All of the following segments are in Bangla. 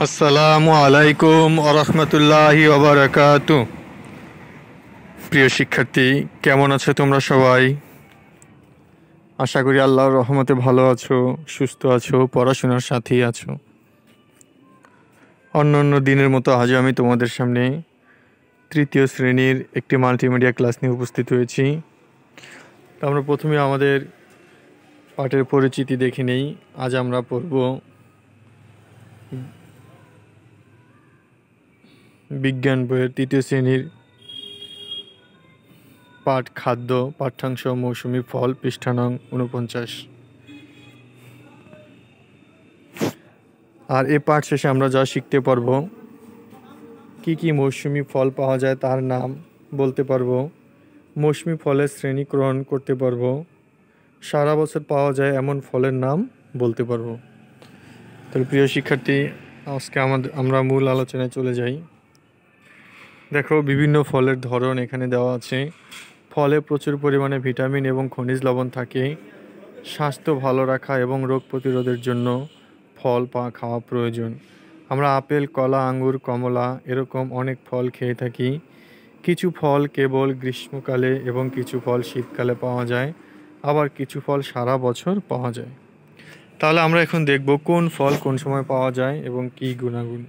আসসালামু আলাইকুম আরহামতুল্লাহি ওবারাকাতু। প্রিয় শিক্ষার্থী, কেমন আছো তোমরা সবাই? আশা করি আল্লাহর রহমতে ভালো আছো, সুস্থ আছো, পড়াশোনার সাথেই আছো। অন্য অন্য দিনের মতো আজ আমি তোমাদের সামনে তৃতীয় শ্রেণীর একটি মাল্টিমিডিয়া ক্লাস নিয়ে উপস্থিত হয়েছি। তো আমরা প্রথমে আমাদের পাঠের পরিচিতি দেখে নেই। আজ আমরা পড়ব বিজ্ঞান বইয়ের তৃতীয় শ্রেণীর পাঠ খাদ্য, পাঠ্যাংশ মৌসুমি ফল, পৃষ্ঠা নং ৪৯। আর এই পাঠ শেষে আমরা যা শিখতে পারব, কি কি মৌসুমি ফল পাওয়া যায় তার নাম বলতে পারবো, মৌসুমি ফলের শ্রেণীকরণ করতে পারবো, সারা বছর পাওয়া যায় এমন ফলের নাম বলতে পারবো। তাহলে প্রিয় শিক্ষার্থী, আজকে আমরা মূল আলোচনায় চলে যাই। দেখো, বিভিন্ন ফলের ধরন এখানে দেওয়া আছে। ফলে প্রচুর পরিমাণে ভিটামিন এবং খনিজ লবণ থাকে। স্বাস্থ্য ভালো রাখা এবং রোগ প্রতিরোধের জন্য ফল খাওয়া প্রয়োজন। আমরা আপেল, কলা, আঙ্গুর, কমলা এরকম অনেক ফল খেয়ে থাকি। কিছু ফল কেবল গ্রীষ্মকালে এবং কিছু ফল শীতকালে পাওয়া যায়, আবার কিছু ফল সারা বছর পাওয়া যায়। তাহলে আমরা এখন দেখব কোন ফল কোন সময় পাওয়া যায় এবং কী গুণাগুণ।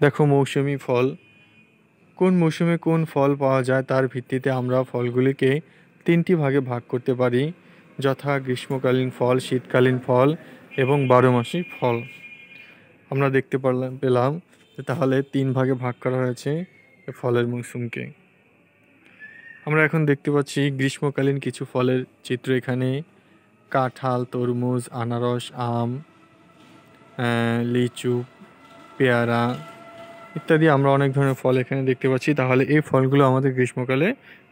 দেখো, মৌসুমি ফল। কোন মৌসুমে কোন ফল পাওয়া যায় তার ভিত্তিতে আমরা ফলগুলিকে তিনটি ভাগে ভাগ করতে পারি, যথা গ্রীষ্মকালীন ফল, শীতকালীন ফল এবং বারোমাসি ফল। আমরা দেখতে পেলাম যে তাহলে তিন ভাগে ভাগ করা হয়েছে ফলের মৌসুমকে। আমরা এখন দেখতে পাচ্ছি গ্রীষ্মকালীন কিছু ফলের চিত্র এখানে। কাঁঠাল, তরমুজ, আনারস, আম, লিচু, পেয়ারা ইত্যাদি আমরা অনেক ধরনের ফল এখানে দেখতে পাচ্ছি। তাহলে এই ফলগুলো আমাদের গ্রীষ্মকালে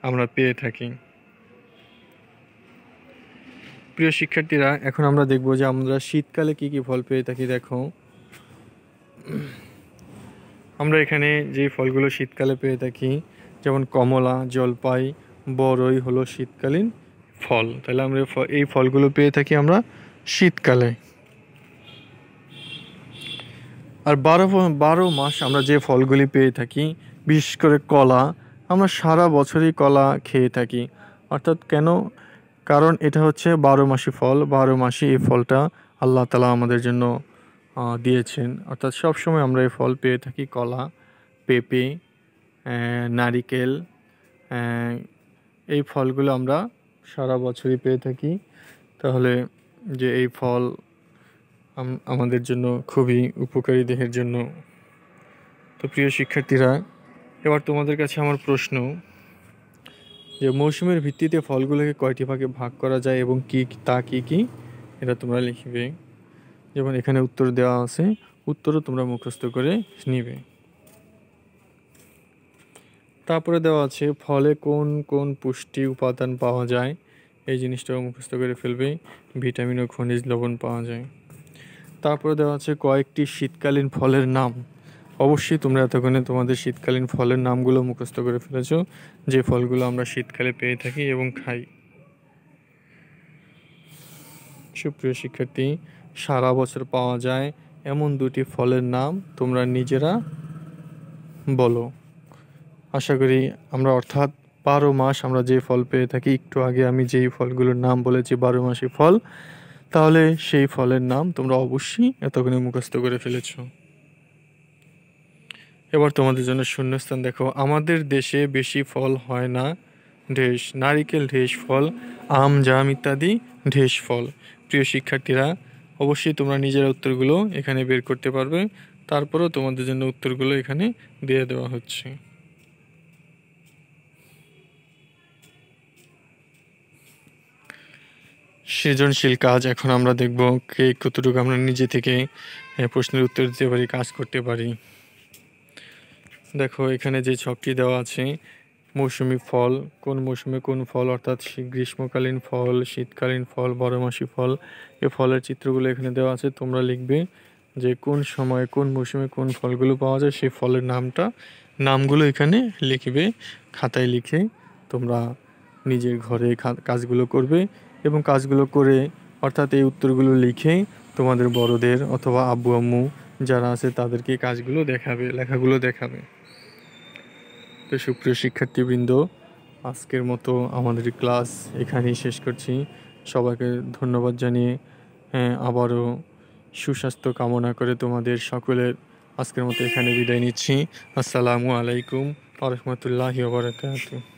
আমরা পেয়ে থাকি। প্রিয় শিক্ষার্থীরা, এখন আমরা দেখব যে আমরা শীতকালে কি কি ফল পেয়ে থাকি। দেখো, আমরা এখানে যে ফলগুলো শীতকালে পেয়ে থাকি, যেমন কমলা, জলপাই, বরই হলো শীতকালীন ফল। তাহলে আমরা এই ফলগুলো পেয়ে থাকি আমরা শীতকালে। আর 12 মাস আমরা যে ফলগুলি পেয়ে থাকি, বিশেষ করে কলা, আমরা সারা বছরই কলা খেয়ে থাকি। অর্থাৎ কেন? কারণ এটা হচ্ছে 12 মাসি ফল। 12 মাসই এই ফলটা আল্লাহ তাআলা আমাদের জন্য দিয়েছেন। অর্থাৎ সবসময় আমরা এই ফল পেয়ে থাকি। কলা, পেঁপে, নারিকেল, এই ফলগুলো আমরা সারা বছরই পেয়ে থাকি। তাহলে যে এই ফল আমাদের জন্য খুবই উপকারী দেহের জন্য। তো প্রিয় শিক্ষার্থীরা, এবার তোমাদের কাছে আমার প্রশ্ন, যে মৌসুমের ভিত্তিতে ফলগুলোকে কয়টি ভাগে ভাগ করা যায় এবং কি কি এটা তোমরা লিখবে। যেমন এখানে উত্তর দেওয়া আছে, উত্তরও তোমরা মুখস্থ করে নিবে। তারপরে দেওয়া আছে ফলে কোন কোন পুষ্টি উপাদান পাওয়া যায়, এই জিনিসটাও মুখস্থ করে ফেলবে। ভিটামিন ও খনিজ লবণ পাওয়া যায়। তারপরে দেওয়া আছে কয়েকটি শীতকালীন ফলের নাম। অবশ্যই তোমরা এতক্ষণে তোমাদের শীতকালীন ফলের নামগুলো মুখস্থ করে ফেলেছো, যে ফলগুলো আমরা শীতকালে পেয়ে থাকি এবং খাই। সুপ্রিয় শিক্ষার্থী, সারা বছর পাওয়া যায় এমন দুটি ফলের নাম তোমরা নিজেরা বলো। আশা করি আমরা, অর্থাৎ 12 মাস আমরা যে ফল পেয়ে থাকি, একটু আগে আমি যেই ফলগুলোর নাম বলেছি 12 মাসি ফল, তাহলে সেই ফলের নাম তোমরা অবশ্যই এতক্ষণে মুখস্থ করে ফেলেছো। এবার তোমাদের জন্য শূন্যস্থান। দেখো, আমাদের দেশে বেশি ফল হয় না ঢেস। নারিকেল ঢেস ফল, আম, জাম ইত্যাদি ঢেস ফল। প্রিয় শিক্ষার্থীরা, অবশ্যই তোমরা নিজের উত্তরগুলো এখানে বের করতে পারবে। তারপরেও তোমাদের জন্য উত্তরগুলো এখানে দিয়ে দেওয়া হচ্ছে। সৃজনশীল কাজ এখন আমরা দেখব কে কতটুকু আমরা নিজে থেকে প্রশ্নের উত্তর দিতে পারি, কাজ করতে পারি। দেখো, এখানে যে ছকটি দেওয়া আছে, মৌসুমি ফল, কোন মৌসুমে কোন ফল, অর্থাৎ গ্রীষ্মকালীন ফল, শীতকালীন ফল, বারোমাসি ফল, এই ফলের চিত্রগুলো এখানে দেওয়া আছে। তোমরা লিখবে যে কোন সময় কোন মৌসুমে কোন ফলগুলো পাওয়া যায়, সেই ফলের নামগুলো এখানে লিখবে। খাতায় লিখে তোমরা নিজের ঘরে কাজগুলো করবে এবং কাজগুলো করে, অর্থাৎ এই উত্তরগুলো লিখে তোমাদের বড়দের অথবা আব্বু আম্মু যারা আছে তাদেরকে কাজগুলো দেখাবে, লেখাগুলো দেখাবে। তো সুপ্রিয় শিক্ষার্থীবৃন্দ, আজকের মতো আমাদের ক্লাস এখানেই শেষ করছি। সবাইকে ধন্যবাদ জানিয়ে আবারও সুস্বাস্থ্য কামনা করে তোমাদের সকলের আজকের মতো এখানে বিদায় নিচ্ছি। আসসালামু আলাইকুম ওয়া রাহমাতুল্লাহি ওয়া বারাকাতুহু।